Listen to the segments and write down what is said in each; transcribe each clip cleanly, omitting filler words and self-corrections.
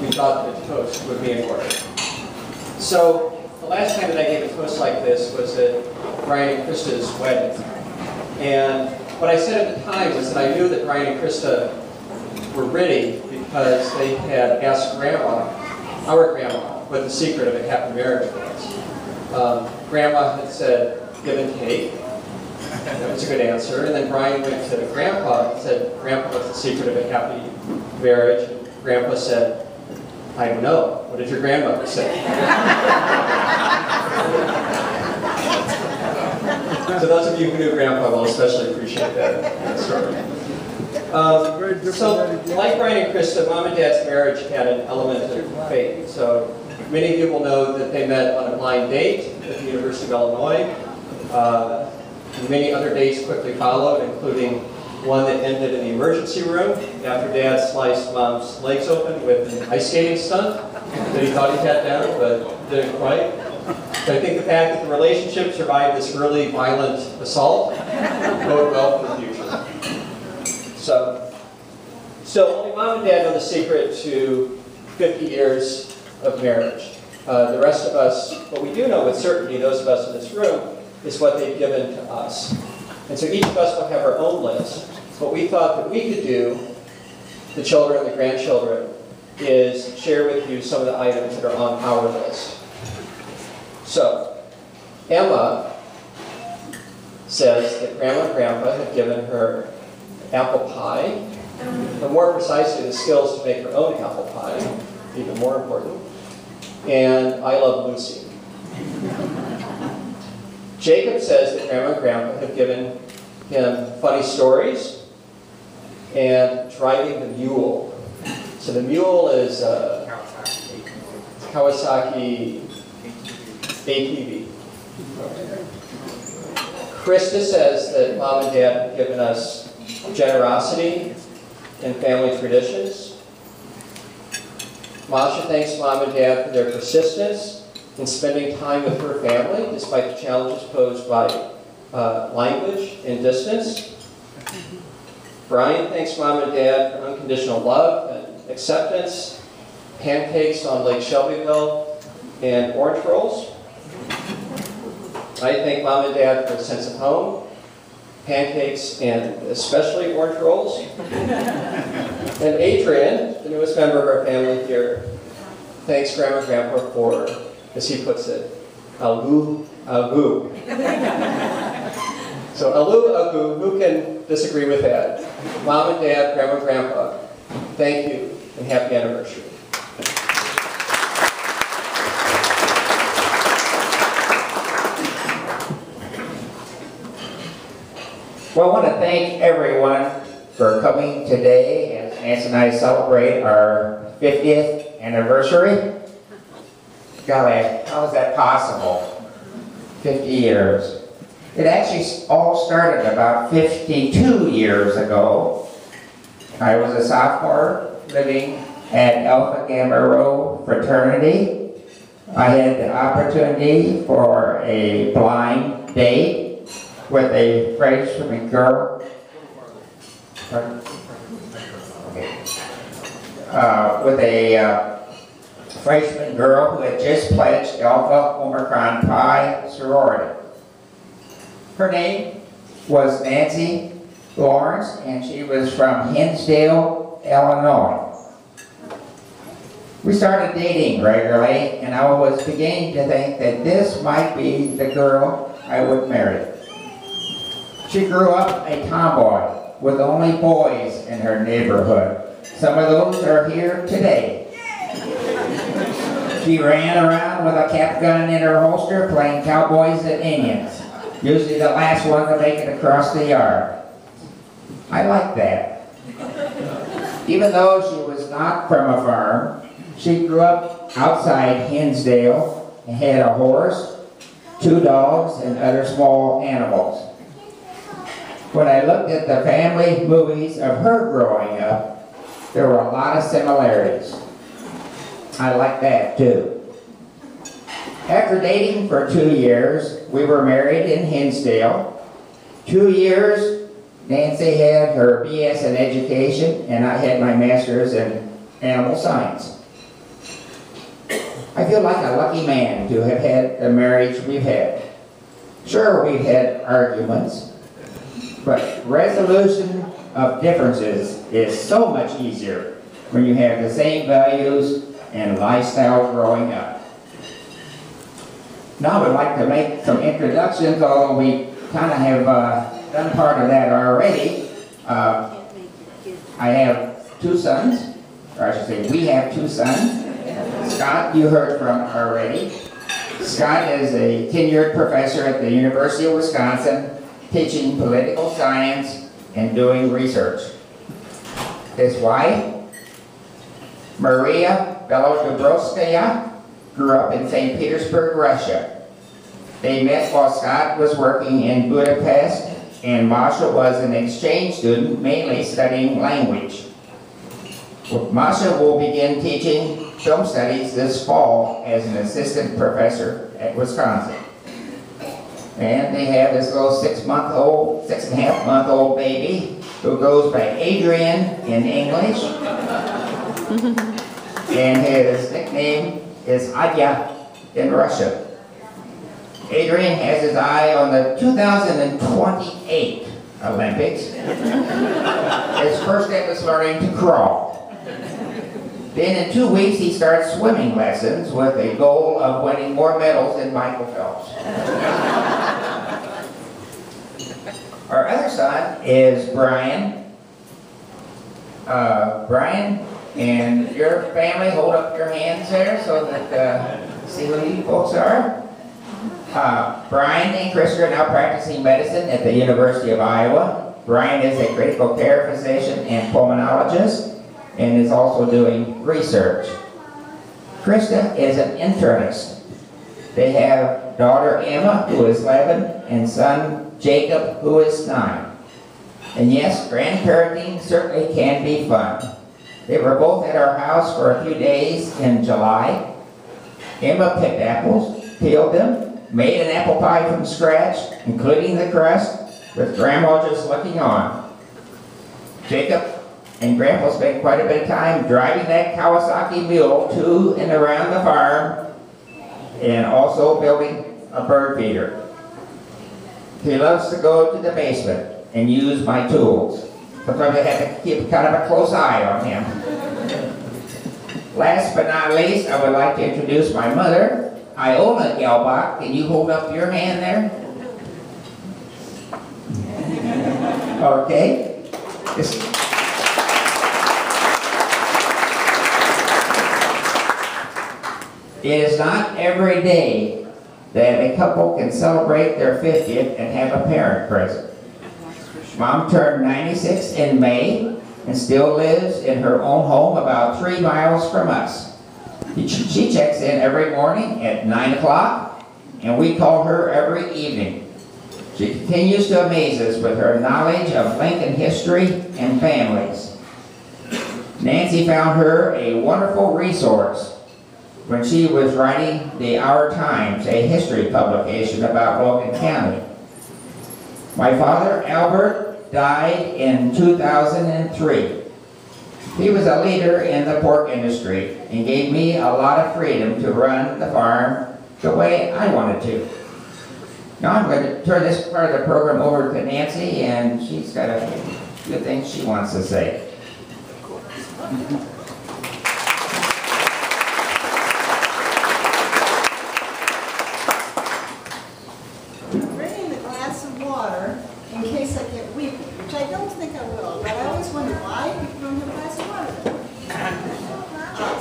we thought that the toast would be in order. So the last time that I gave a toast like this was at Brian and Krista's wedding. And what I said at the time was that I knew that Brian and Krista were ready because they had asked Grandma, our Grandma, what the secret of a happy marriage was. Grandma had said, give and take. That was a good answer. And then Brian went to Grandpa and said, Grandpa, what's the secret of a happy marriage? And Grandpa said, I don't know. What did your grandmother say? So those of you who knew Grandpa will especially appreciate that story. So, like Brian and Krista, Mom and Dad's marriage had an element of faith. So, many of you will know that they met on a blind date at the University of Illinois. Many other dates quickly followed, including one that ended in the emergency room after Dad sliced Mom's legs open with an ice skating stunt that he thought he had down, but didn't quite. So I think the fact that the relationship survived this really violent assault bode well for the future. So only Mom and Dad know the secret to 50 years of marriage. The rest of us, what we do know with certainty, those of us in this room, is what they've given to us. And so each of us will have our own list. What we thought that we could do, the children and the grandchildren, is share with you some of the items that are on our list. So, Emma says that Grandma and Grandpa have given her apple pie, but more precisely the skills to make her own apple pie, even more important, and I Love Lucy. Jacob says that Grandma and Grandpa have given him funny stories and driving the mule. So the mule is Kawasaki ATV. Krista says that Mom and Dad have given us generosity and family traditions. Masha thanks Mom and Dad for their persistence in spending time with her family, despite the challenges posed by language and distance. Brian thanks Mom and Dad for unconditional love and acceptance, pancakes on Lake Shelbyville, and orange rolls. I thank Mom and Dad for a sense of home, pancakes, and especially orange rolls. And Adrian, the newest member of our family here, thanks Grandma and Grandpa for, as he puts it, alu agu. So alu agu, who can disagree with that? Mom and Dad, Grandma and Grandpa, thank you and happy anniversary. Well, I want to thank everyone for coming today as Nancy and I celebrate our 50th anniversary. Golly, how is that possible? 50 years. It actually all started about 52 years ago. I was a sophomore living at Alpha Gamma Rho fraternity. I had the opportunity for a blind date with a freshman girl. With a freshman girl who had just pledged Alpha Omicron Pi sorority. Her name was Nancy Lawrence, and she was from Hinsdale, Illinois. We started dating regularly, and I was beginning to think that this might be the girl I would marry. She grew up a tomboy with only boys in her neighborhood. Some of those are here today. She ran around with a cap gun in her holster playing cowboys and Indians. Usually the last one to make it across the yard. I like that. Even though she was not from a farm, she grew up outside Hinsdale and had a horse, 2 dogs, and other small animals. When I looked at the family movies of her growing up, there were a lot of similarities. I like that too. After dating for 2 years, we were married in Hinsdale. 2 years, Nancy had her BS in education, and I had my master's in animal science. I feel like a lucky man to have had the marriage we've had. Sure, we've had arguments, but resolution of differences is so much easier when you have the same values and lifestyle growing up. Now I would like to make some introductions, although we kind of have done part of that already. I have two sons, or I should say we have two sons. Scott, you heard from already. Scott is a tenured professor at the University of Wisconsin, teaching political science and doing research. His wife, Maria Belodubrovskaya, grew up in St. Petersburg, Russia. They met while Scott was working in Budapest, and Masha was an exchange student, mainly studying language. Masha will begin teaching film studies this fall as an assistant professor at Wisconsin. And they have this little 6.5-month-old baby who goes by Adrian in English. And his nickname is Adya in Russian. Adrian has his eye on the 2028 Olympics. His first step is learning to crawl. Then in 2 weeks he starts swimming lessons with a goal of winning more medals than Michael Phelps. Our other son is Brian. Brian and your family, hold up your hands there so that see who you folks are. Brian and Chris are now practicing medicine at the University of Iowa. Brian is a critical care physician and pulmonologist and is also doing research. Krista is an internist. They have daughter Emma, who is 11, and son Jacob, who is 9. And yes, grandparenting certainly can be fun. They were both at our house for a few days in July. Emma picked apples, peeled them, made an apple pie from scratch, including the crust, with Grandma just looking on. Jacob and Grandpa spent quite a bit of time driving that Kawasaki mule to and around the farm, and also building a bird feeder. He loves to go to the basement and use my tools. Sometimes I have to keep kind of a close eye on him. Last but not least, I would like to introduce my mother, Iola Gelbach. Can you hold up your hand there? Okay. It is not every day that a couple can celebrate their 50th and have a parent present. Mom turned 96 in May and still lives in her own home about 3 miles from us. She checks in every morning at 9 o'clock, and we call her every evening. She continues to amaze us with her knowledge of Lincoln history and families. Nancy found her a wonderful resource when she was writing the Our Times, a history publication about Logan County. My father, Albert, died in 2003. He was a leader in the pork industry and gave me a lot of freedom to run the farm the way I wanted to. Now I'm going to turn this part of the program over to Nancy, and she's got a few things she wants to say. Bringing the glass of water in case I get weepy, which I don't think I will, but I always wonder why you bring a glass of water.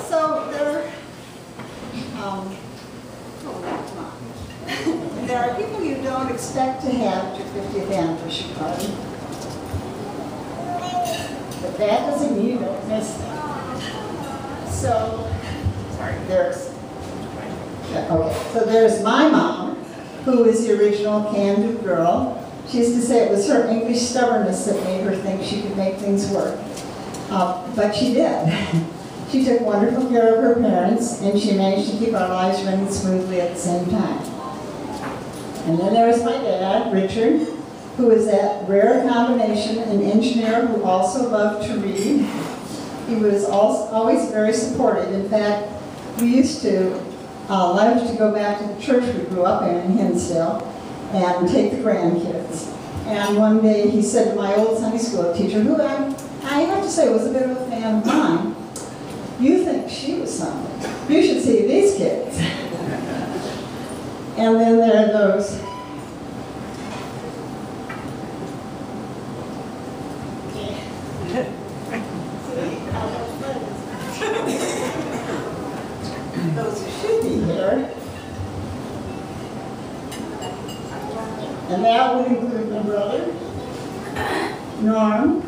So there are people you don't expect to have at your 50th anniversary party, but that doesn't mean you don't miss them. So there's my mom, who is the original can-do girl. She used to say it was her English stubbornness that made her think she could make things work. But she did. She took wonderful care of her parents, and she managed to keep our lives running smoothly at the same time. And then there was my dad, Richard, who was that rare combination, an engineer who also loved to read, He was always very supportive. In fact, we used to love to go back to the church we grew up in Hinsdale and take the grandkids. And one day he said to my old Sunday school teacher, who I have to say was a bit of a fan of mine, "You think she was something. You should see these kids." And then there are those. Those who should be here. And that would include my brother, Norm,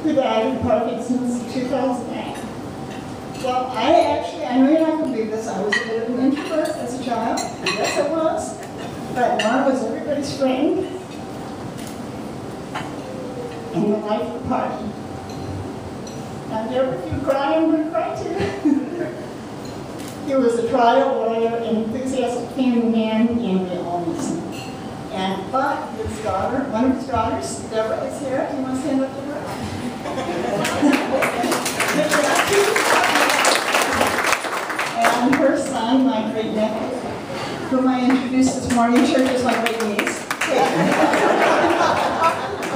who died of Parkinson's in 2008. Well, I know you're not going to believe this, I was a bit of an introvert as a child. Yes, I was. But Norm was everybody's friend and the life of the party. And there were a few cry, I'm going to cry too. He was a trial lawyer, an enthusiastic family man, and we all miss him. But his daughter, one of his daughters, Deborah, is here. Do you want to stand up to her? And her son, my great nephew, whom I introduced this morning in church as my great niece.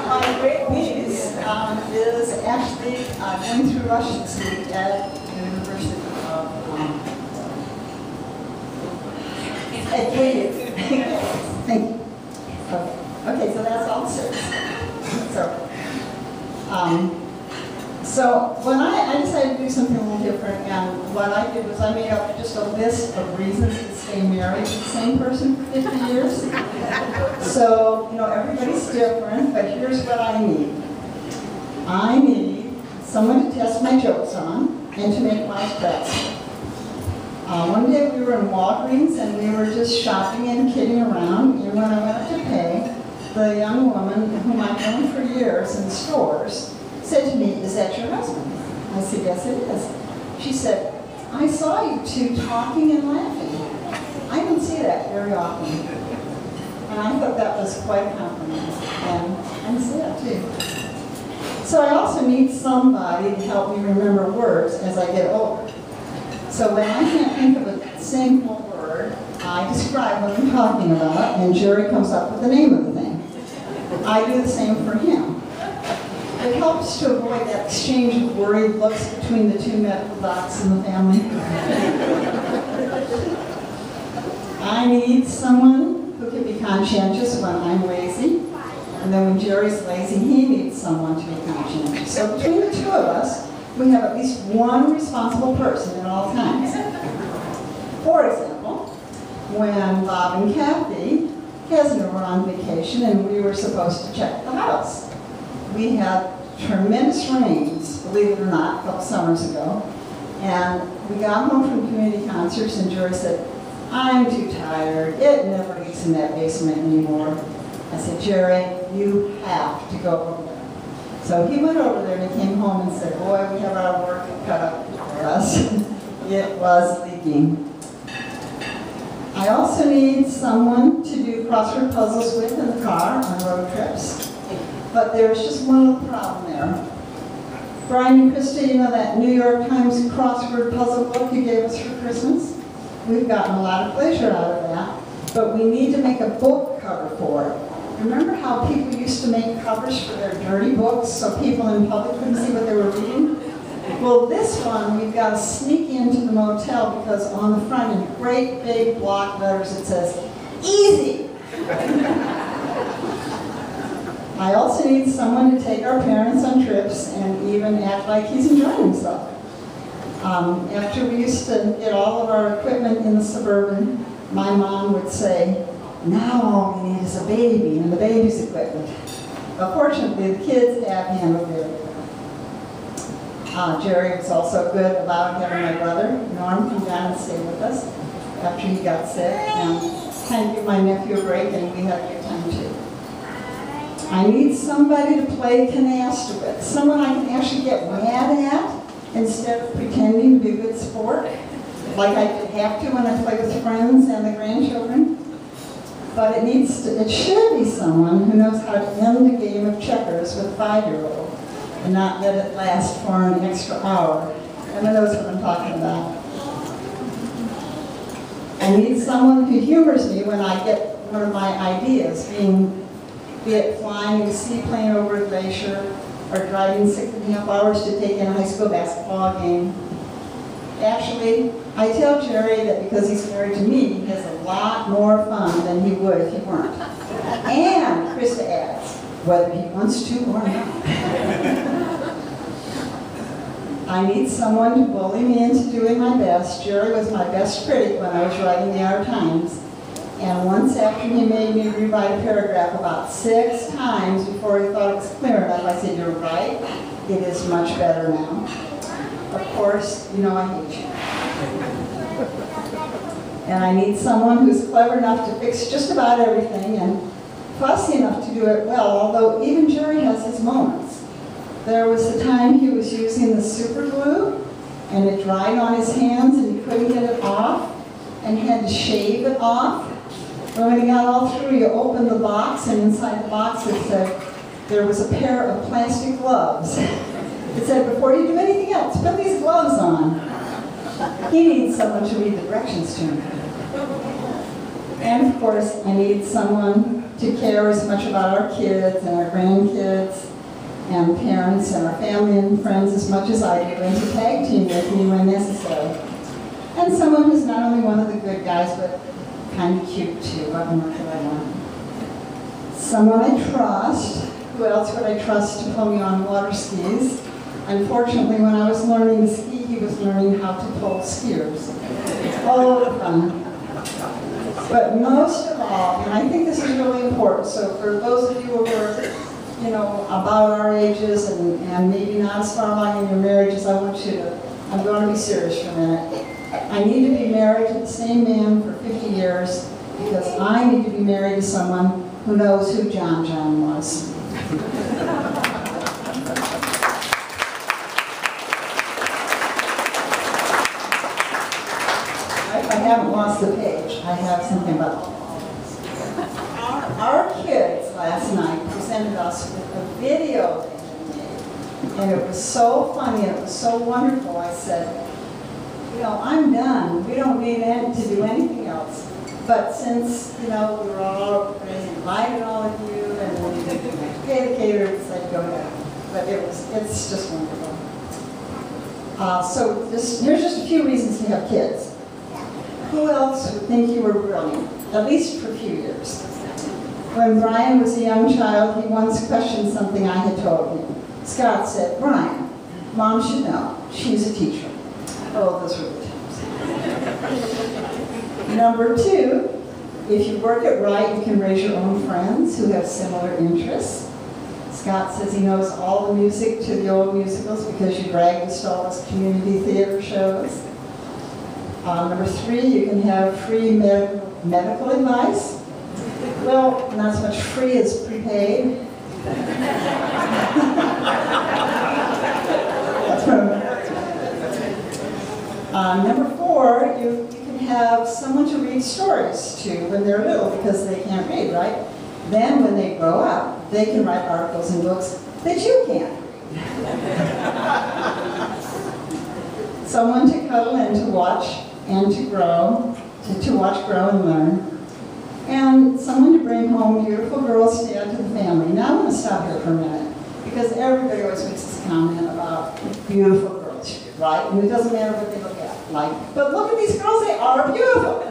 My great niece is actually going through Russian School at the University of Thank you. Okay, so that's all serious. So when I decided to do something a little different, and what I did was I made up just a list of reasons to stay married to the same person for 50 years. So, everybody's different, but here's what I need. I need someone to test my jokes on and to make life better. One day we were in Walgreens and we were just shopping and kidding around, and when I went up to pay, the young woman whom I've known for years in stores said to me, "Is that your husband?" I said, "Yes, it is." She said, "I saw you two talking and laughing. I don't see that very often." And I thought that was quite a compliment, and I see that too. So I also need somebody to help me remember words as I get older. So when I can't think of a single word, I describe what I'm talking about, and Jerry comes up with the name of the thing. I do the same for him. It helps to avoid that exchange of worried looks between the two medical docs in the family. I need someone who can be conscientious when I'm lazy, and then when Jerry's lazy, he needs someone to be conscientious. So between the two of us, we have at least one responsible person at all times. For example, when Bob and Kathy Kesner were on vacation and we were supposed to check the house, we had tremendous rains, believe it or not, a couple summers ago, and we got home from community concerts and Jerry said, "I'm too tired, it never leaks in that basement anymore." I said, "Jerry, you have to go over there." So he went over there and he came home and said, "Boy, we have our work cut out for us." It was leaking. I also need someone to do crossword puzzles with in the car on road trips. But there's just one little problem there. Brian and Christy, that New York Times crossword puzzle book you gave us for Christmas? We've gotten a lot of pleasure out of that, but we need to make a book cover for it. Remember how people used to make covers for their dirty books so people in public couldn't see what they were reading? Well, this one we've got to sneak into the motel because on the front in great big block letters it says, "Easy." I also need someone to take our parents on trips and even act like he's enjoying himself. After we used to get all of our equipment in the Suburban, my mom would say, "Now all we need is a baby and the baby's equipment." But fortunately, the kids have handled their equipment. Jerry was also good about having my brother, Norm, come down and stay with us after he got sick and kind of give my nephew a break, and we had a good time too. I need somebody to play canasta with, someone I can actually get mad at instead of pretending to be a good sport, like I have to when I play with friends and the grandchildren. But it should be someone who knows how to end a game of checkers with a 5-year-old. and not let it last for an extra hour. Emma knows what I'm talking about. I need someone who humors me when I get one of my ideas, be it flying a seaplane over a glacier or driving 6.5 hours to take in a high school basketball game. Actually, I tell Jerry that because he's married to me, he has a lot more fun than he would if he weren't. And Krista adds, whether he wants to or not. I need someone to bully me into doing my best. Jerry was my best critic when I was writing the Outer Times. And once after he made me rewrite a paragraph about 6 times before he thought it was clear enough, I said, "You're right, it is much better now." Of course, you know I hate you. And I need someone who's clever enough to fix just about everything and fussy enough to do it well, although even Jerry has his moments. There was the time he was using the super glue and it dried on his hands and he couldn't get it off and he had to shave it off. And when he got all through, you opened the box and inside the box it said there was a pair of plastic gloves. It said, before you do anything else, put these gloves on. He needs someone to read the directions to him. And of course, I need someone to care as much about our kids and our grandkids and parents and our family and friends as much as I do, and to tag team with me when necessary. And someone who's not only one of the good guys, but kind of cute too. What more could I want? Someone I trust. Who else would I trust to pull me on water skis? Unfortunately, when I was learning to ski, he was learning how to pull skiers. All the fun. But most of all, and I think this is really important, so for those of you who are, you know, about our ages and maybe not as far along in your marriages, I want you to, I'm going to be serious for a minute. I need to be married to the same man for 50 years because I need to be married to someone who knows who John John was. I haven't lost the page. I have something about our kids last night presented us with a video they had made. And it was so funny and it was so wonderful. I said, you know, I'm done. We don't need to do anything else. But since, you know, we were all invited all of you and we paid the caterer, said go ahead. But it's just wonderful. So here's just a few reasons to have kids. Who else would think you were brilliant, at least for a few years? When Brian was a young child, he once questioned something I had told him. Scott said, "Brian, Mom should know, she's a teacher." Oh, those were the times. Number 2, if you work it right, you can raise your own friends who have similar interests. Scott says he knows all the music to the old musicals because you dragged us to all those community theater shows. Number 3, you can have free medical advice. Well, not as much free as prepaid. Number 4, you can have someone to read stories to when they're little because they can't read, right? Then when they grow up, they can write articles and books that you can't read. Someone to cuddle and to watch and to grow, to watch, grow, and learn. And someone to bring home beautiful girls to add to the family. Now I'm going to stop here for a minute, because everybody always makes this comment about beautiful girls, right? And it doesn't matter what they look like. But look at these girls, they are beautiful.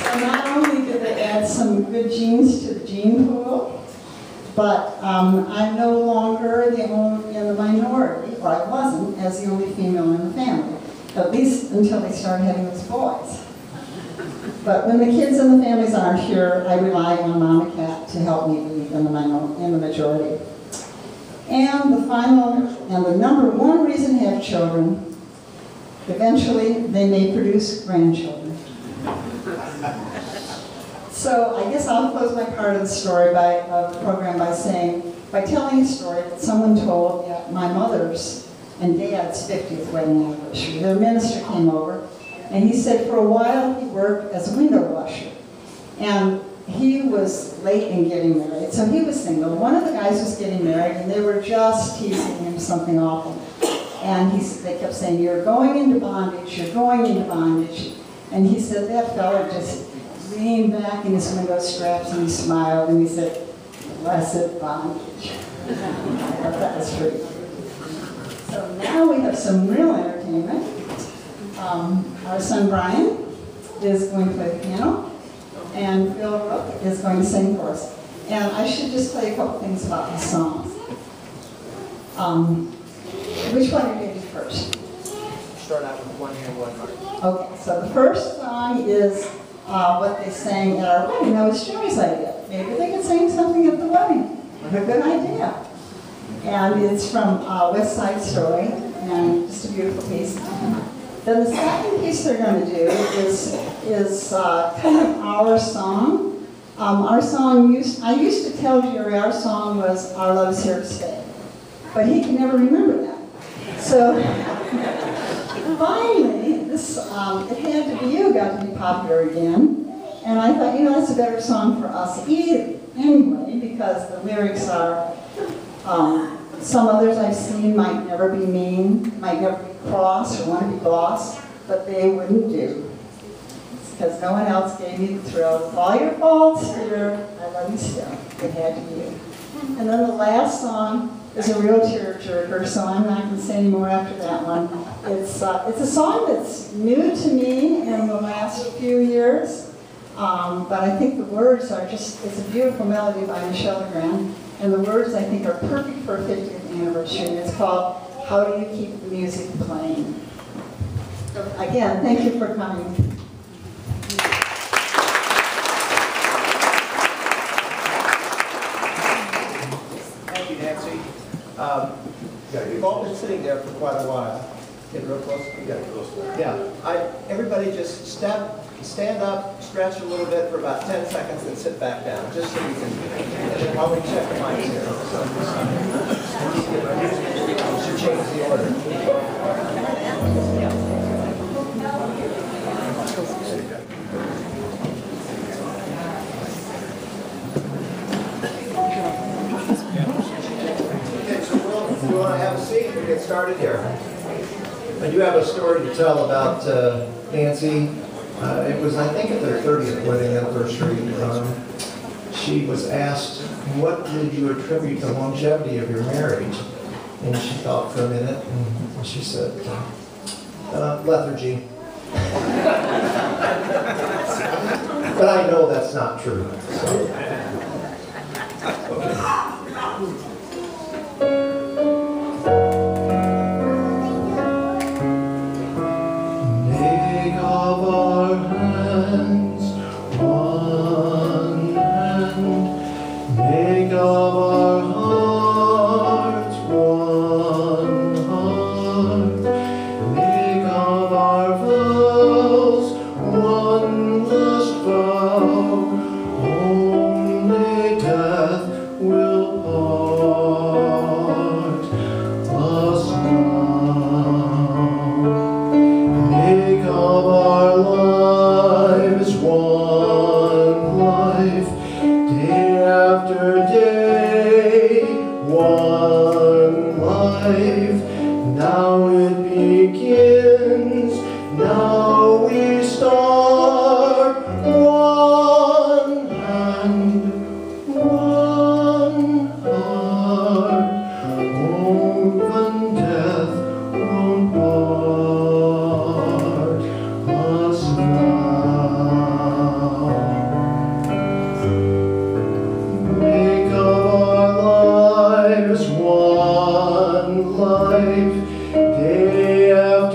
So not only do they add some good genes to the gene pool, but I'm no longer in the minority, or I wasn't, as the only female in the family, at least until they started having those boys. But when the kids in the families aren't here, I rely on Mama Cat to help me be in the majority. And the final, and the number 1 reason to have children, eventually they may produce grandchildren. So I guess I'll close my part of the story of the program by telling a story that someone told at my mother's and Dad's 50th wedding anniversary. Their minister came over, and he said for a while he worked as a window washer. And he was late in getting married, so he was single. One of the guys was getting married, and they were just teasing him something awful. And they kept saying, "You're going into bondage, you're going into bondage." And he said that fella just leaned back in his window straps and he smiled and he said, "Blessed bondage." I thought that was true. So now we have some real entertainment. Our son Brian is going to play the piano, and Phil Rook is going to sing for us. And I should just play a couple things about these songs. Which one are you going to do first? Start out with One Hand, One Heart. Okay, so the first song is what they sang at our wedding. That was Jerry's idea. Maybe they could sing something at the wedding. What a good idea. And it's from West Side Story, and just a beautiful piece. Then the second piece they're going to do is kind of our song. Our song, I used to tell Jerry our song was "Our Love's Here to Stay," but he can never remember that. So finally, this "It Had to Be You" got to be popular again, and I thought, that's a better song for us anyway, because the lyrics are, some others I've seen might never be mean, might never be cross or want to be boss, but they wouldn't do. Because no one else gave you the thrill. With all your faults, dear, I love you still. It had to be you. And then the last song is a real tearjerker, so I'm not going to say any more after that one. It's a song that's new to me in the last few years, but I think the words are it's a beautiful melody by Michelle Legrand, and the words I think are perfect for a 50th anniversary, and it's called "How Do You Keep the Music Playing?" So again, thank you for coming. Nancy. We've all been sitting there for quite a while. Get real close. Yeah. Everybody just stand up, stretch a little bit for about 10 seconds, and sit back down, just so we can. And then while we check the mics here, we should change the order. You want to have a seat? We'll get started here. I do have a story to tell about Nancy. It was, I think, at their 30th wedding anniversary. She was asked, "What did you attribute the longevity of your marriage?" And she thought for a minute, and she said, "Lethargy." But I know that's not true. So. Day after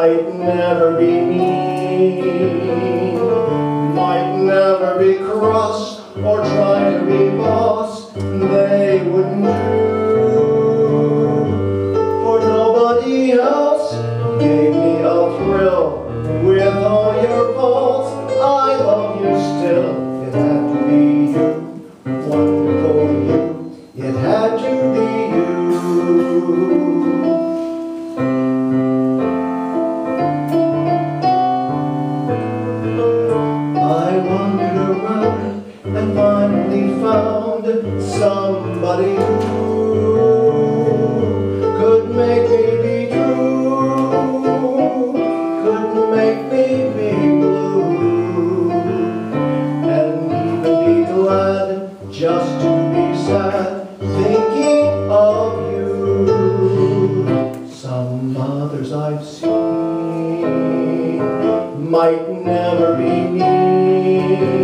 might never be mean, might never be cross or try to be boss. They wouldn't do, for nobody else gave me a thrill. With all your faults, I love you still. It had to be you, wonderful you. It had to be you. I wandered around and finally found somebody who could make me be true, could make me be blue, and even be glad just to be sad, thinking of you. Some others I've seen might never be mean,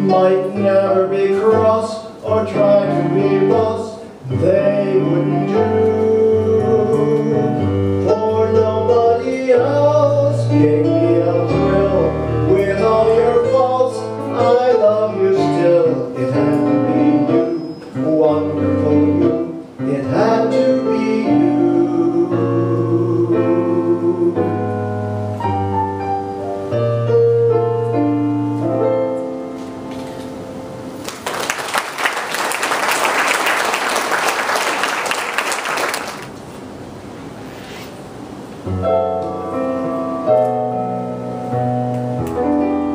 might never be cross or try to be boss. They wouldn't do, for nobody else gave me a thrill. With all your faults, I love you still. It had to be you, wonderful you. It had to be you.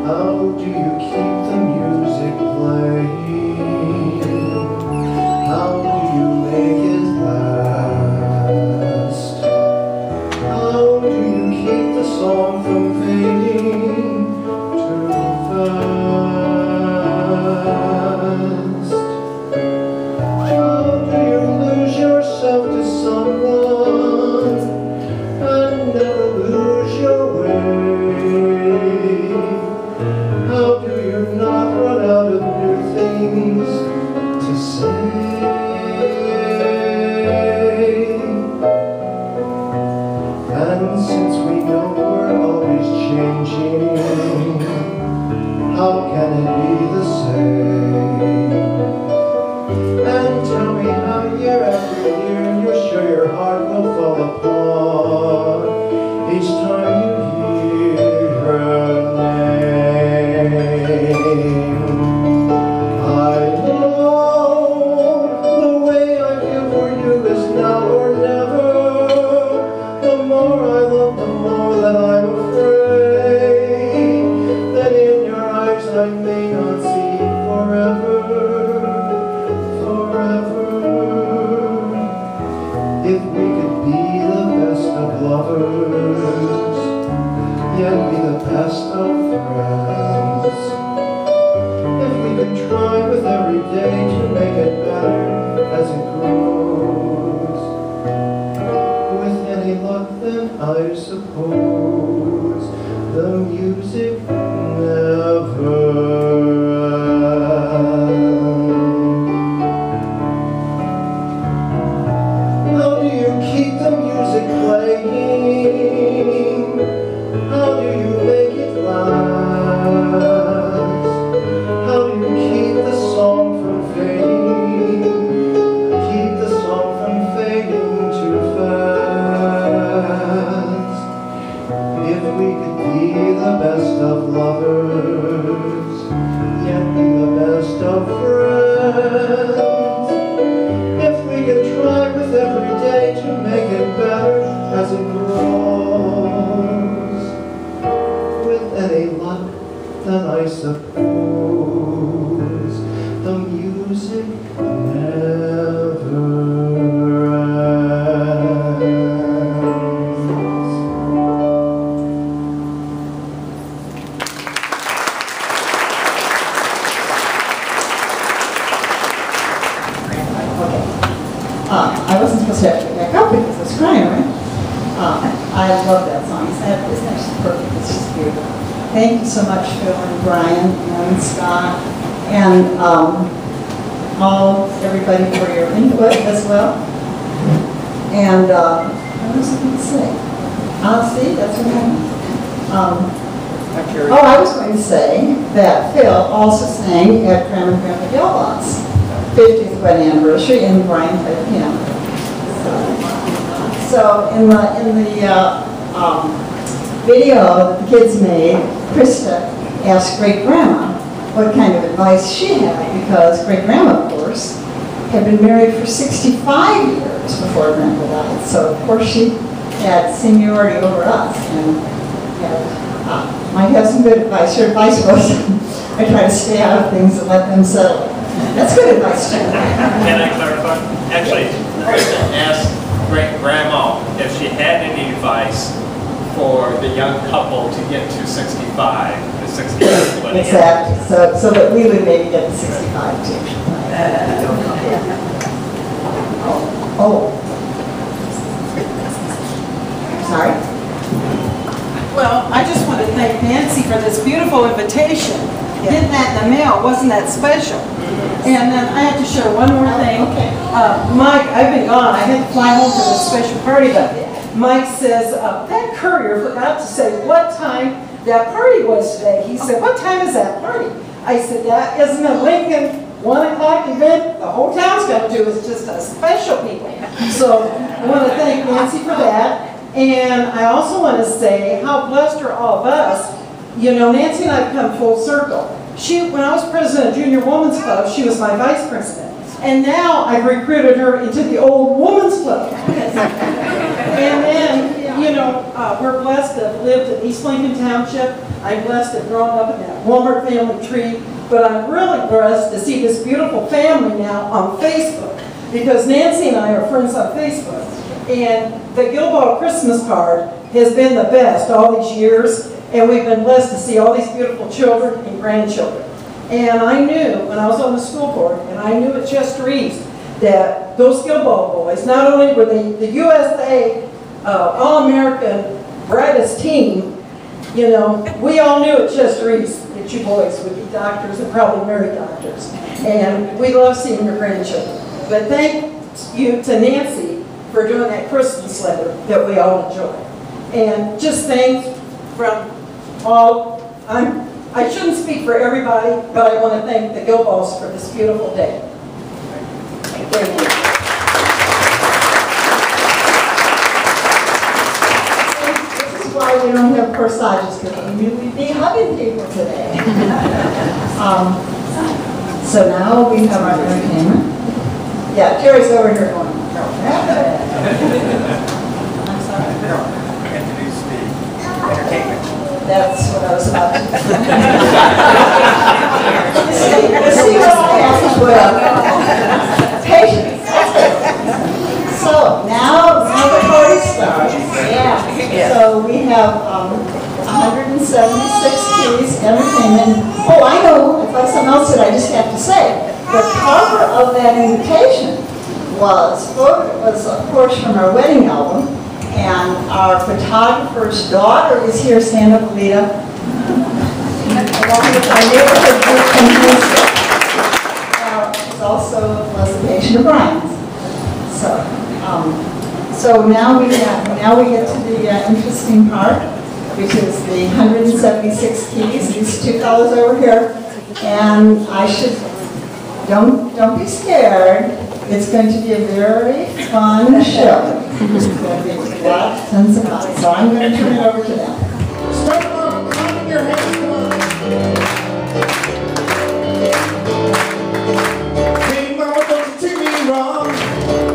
How do you keep the music playing? How do you make it last? How do you keep the song from fading too fast? How do you lose yourself to someone and never lose your way? How do you not run out of new things to say? And since we know we're always changing, how can it be the same? And tell me how year after year you're sure your heart will fall apart each time you hear her name. I know the way I feel for you is now or never. The more I love, the more that I'm afraid that in your eyes I may not see forever, forever. If we could be the best of lovers, yet be the best of friends. If we could try with every day to make it better as it grows. With any luck then I suppose the music never ends. How do you keep the music playing? How do you make it last? How do you keep the song from fading? Keep the song from fading too fast. If we could be the best of lovers, yet be the best of friends. If we could try with every day to make it better as it grows. With any luck, then I suppose the music never ends. I wasn't supposed to have to get back up because I was crying, right? I love that song. Isn't that just perfect? It's just beautiful. Thank you so much, Phil and Brian and Scott and everybody for your input as well. And what was I going to say? See, that's what happened. Oh, I was going to say that Phil also sang at Grandma and Grandpa Gilbot's 50th wedding anniversary, and Brian played piano. So in the video that the kids made, Krista asked Great Grandma what kind of advice she had, because Great Grandma, of course, had been married for 65 years before Grandpa died. So of course she had seniority over us, and might have some good advice. Her advice was, I try to stay out of things and let them settle. That's good advice too. Can I clarify? Actually, Krista asked Great Grandma if she had any advice for the young couple to get to 65, the 65 wedding. Exactly. So that we would maybe get to 65 too. Oh. Sorry. Well, I just want to thank Nancy for this beautiful invitation. Getting that in the mail, wasn't that special? And then I have to share one more thing. Okay. Mike, I've been gone. I had to fly home for this special party, but Mike says, that courier forgot to say what time that party was today. He said, what time is that party? I said, that isn't a Lincoln 1 o'clock event. The whole town's got to do is just a special people. So I want to thank Nancy for that. And I also want to say how blessed are all of us. You know, Nancy and I have come full circle. When I was president of Junior Women's Club, she was my vice president. And now I've recruited her into the Old Women's Club. And then, you know, we're blessed to have lived in East Lincoln Township. I'm blessed to have grown up in that Walmart family tree. But I'm really blessed to see this beautiful family now on Facebook, because Nancy and I are friends on Facebook. And the Gilboa Christmas card has been the best all these years, and we've been blessed to see all these beautiful children and grandchildren. And I knew when I was on the school board, and I knew at Chester East, that those Gilboa boys, not only were they the USA All-American brightest team, you know, we all knew at Chester East that you boys would be doctors and probably married doctors. And we love seeing your grandchildren. But thank you to Nancy for doing that Christmas letter that we all enjoy. And just thanks from all, I shouldn't speak for everybody, but I want to thank the Gilboas for this beautiful day. Thank you. This is why we don't have corsages, because we would be hugging people today. So now we have our entertainment. Yeah, Terry's over here going, no. I'm sorry. Introduce the entertainment. That's what I was about to do. See what I asked well. Patience. So now the party starts. Yeah. So we have 176 keys, entertainment. Oh, I know. If that's something else that I just have to say. The cover of that invitation was of course from our wedding album, and our photographer's daughter is here. Stand up, Alita, along with our neighborhood group from Houston. It's also a presentation of Brian's. So now we get to the interesting part, which is the 176 keys. These two fellows over here, and don't be scared. It's going to be a very fun show. It's going to be tons of fun. So I'm going to turn it over to them. Start off, clapping your hands, come on. Hey mama, don't you take me wrong.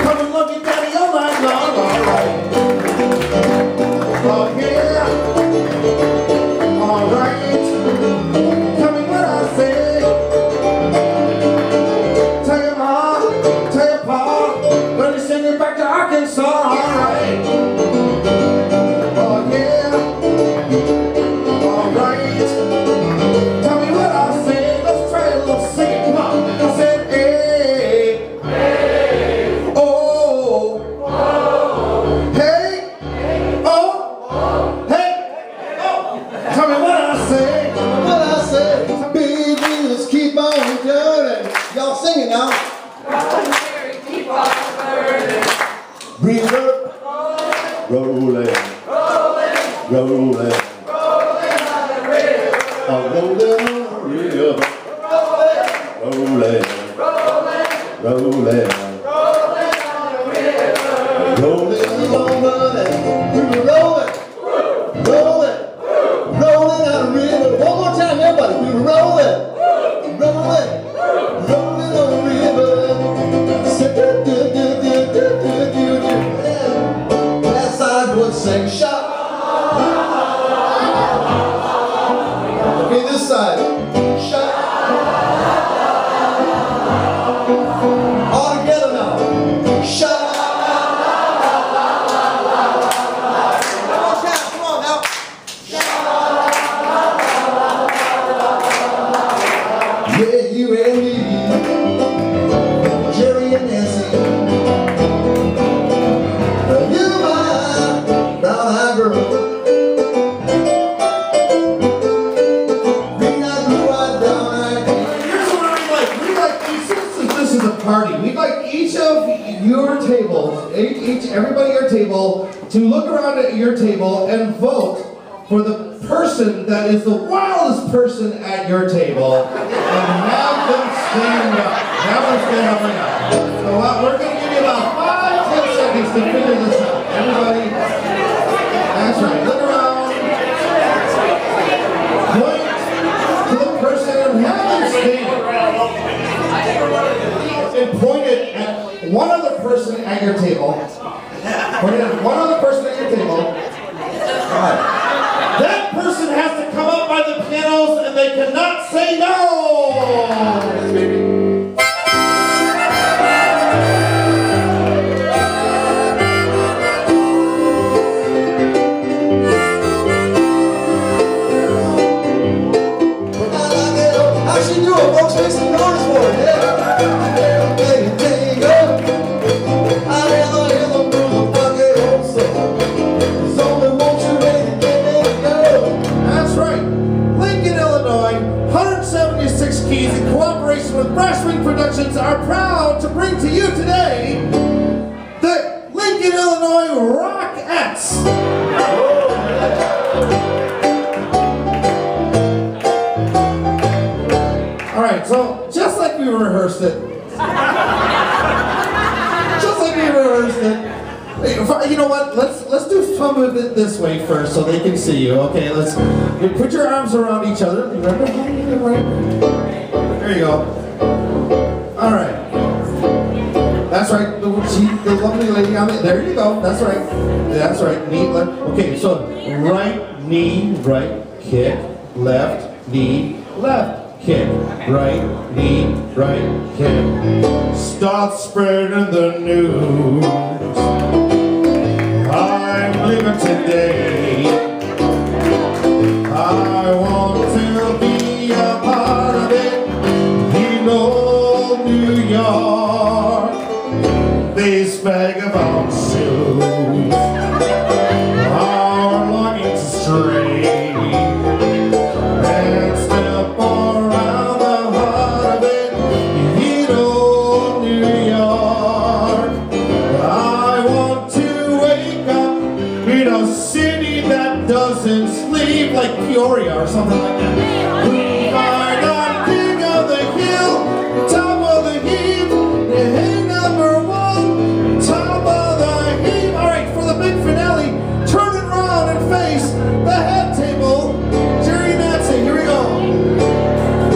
Come and love your daddy all night long, alright. Oh yeah, alright. Tell me what I say. Tell your mom, tell your pa, let me send you back to Arkansas, alright. Oh yeah, alright. rolling, I'm rolling on the river, rolling, rolling, rolling over there. We were rolling, rolling, rolling on the river. One more time, everybody. We were rolling, rolling, rolling on the river. Say, do, do, do, do, do, do, do, do. That side would sing, shot. Okay, this side, shot. All together now, shut up. Come on now. Yeah, you and me, Jerry and Nancy. You my brown-eyed girl. Green-eyed, blue-eyed, brown-eyed. Here's what we like. We like each, since this is a party, we'd like each of your tables, everybody at your table, to look around at your table and vote for the person that is the wildest person at your table and have them stand up. Have them stand up right now. So we're going to give you about 5-10 seconds to figure this out. Everybody, that's right, look around. Point to the person and have them stand. And point it at one other person at your table. Point it at one other person at your table. That person has to come up by the pianos and they cannot say no! How she doing, folks? Make some noise for it, yeah? There you go. I never hear the motherfucking old song. There's only one too many, get it go. That's right. Lincoln, Illinois, 176 Keys in cooperation with Brasswing Productions are proud to bring to you today the Lincoln, Illinois Rockettes. Alright, so just like we rehearsed it, you know what? Let's do some of it this way first, so they can see you. Okay, you put your arms around each other. Remember? There you go. All right. That's right. The lovely lady on it. There you go. That's right. That's right. Knee left. Okay, so right knee, right kick, left knee, left kick, right knee, right kick. Start spreading the news. I'm leaving today. I want to be a part of it. In old New York, these vagabond shoes are longing to stray and step around the heart of it. In old New York, I want to wake up in a city that doesn't sleep, like Peoria or something like that. We are the king of the hill, top of the heap, hey, number one, top of the heap. All right, for the big finale, turn it around and face the head table. Jerry Nancy, here we go.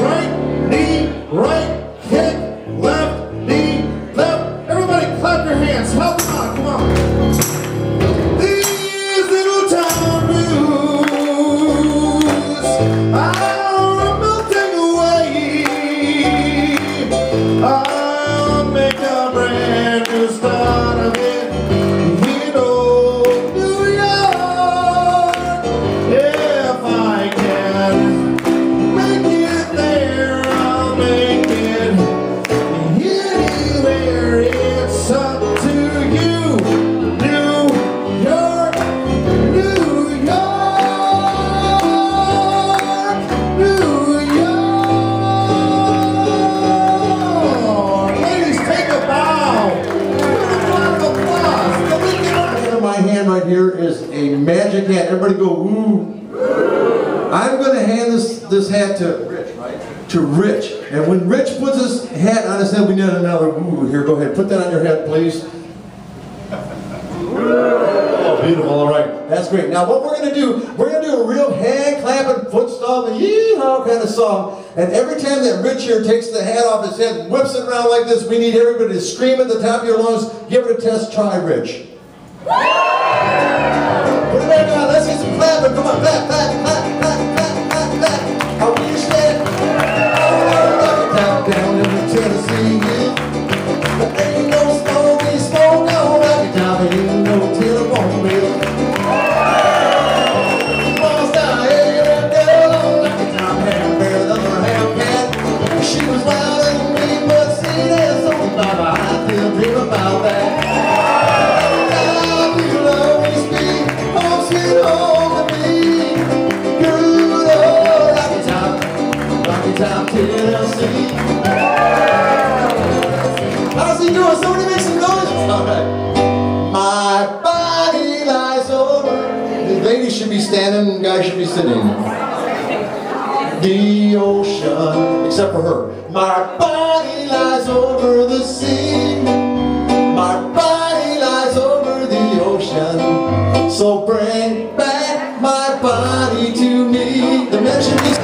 Right knee, right kick, left knee, left. Everybody clap your hands. Help them out, come on. These little town blues, I'll Everybody go, woo. I'm going to hand this hat to Rich, right? To Rich. And when Rich puts his hat on his head, we need another woo. Here, go ahead. Put that on your head, please. Oh, beautiful. All right. That's great. Now, what we're going to do a real hand clapping, foot stomping, yee-haw kind of song. And every time that Rich here takes the hat off his head and whips it around like this, we need everybody to scream at the top of your lungs. Give it a test. Try, Rich. Put it back on. Let's get some clapping. Come on. Clap, clap, clap, clap, clap, clap, clap. How will you stand? Down in the Tennessee. But ain't no smoky smoke on Rocky Top. Ain't no telephone bill. Lost down here and down Rocky Top. Half bear, the other half cat. She was wild and mean, but see, there's something about her. I still dream about that. Rocky Top, you'll always be home sweet home to me. Good old Rocky Top, Tennessee. How's he doing? Somebody make some noise. All right. My body lies over. The lady should be standing, the guy should be sitting. The ocean, except for her. My body lies over the sea. My body lies over the ocean. So bring back my body to me. The mention is.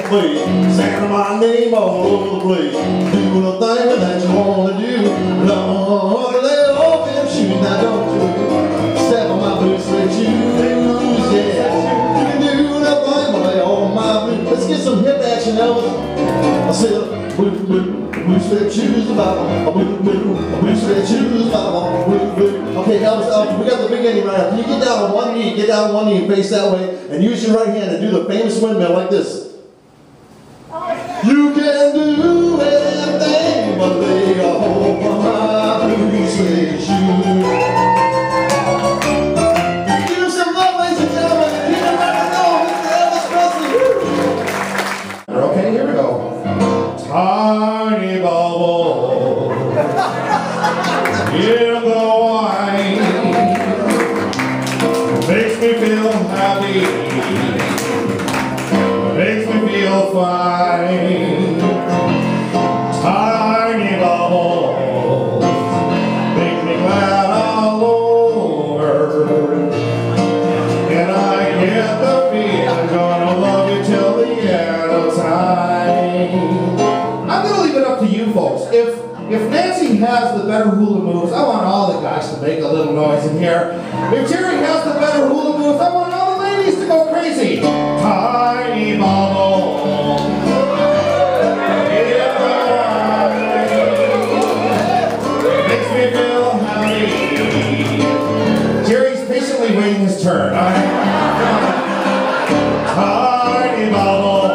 Saying my name all over the place. Doing the thing that you want to do. Lord, lay off them shoes. Now don't you step on my boots, let you lose, yeah. Do the thing, lay on my boots. Let's get some hip action, Elvis. I said, blue, slip shoes, blue, slip shoes, blue. Okay, Elvis, we got the big ending right now. Can you get down on one knee, and face that way, and use your right hand and do the famous windmill like this. You can do anything but lay a hold on my blue suede shoes. Give him some love, ladies and gentlemen. Keep it right on with Elvis Presley. Okay, here we go. Tiny bubble in the wine makes me feel happy. Makes me feel fine. Tiny bubbles make me glad all over. And I get the feeling I'm gonna love you till the end of time. I'm gonna leave it up to you folks. If Nancy has the better hula moves, I want all the guys to make a little noise in here. If Jerry has the better hula moves, I want all the ladies to go crazy. Tiny bubble. Makes me feel happy. Jerry's patiently waiting his turn. Tiny bubble.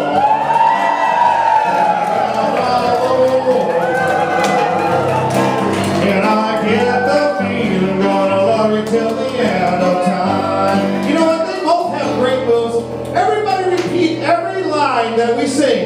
And I get the feeling I'm gonna love you till the end of time. You know what? They both have great moves. Everybody repeat every line that we sing.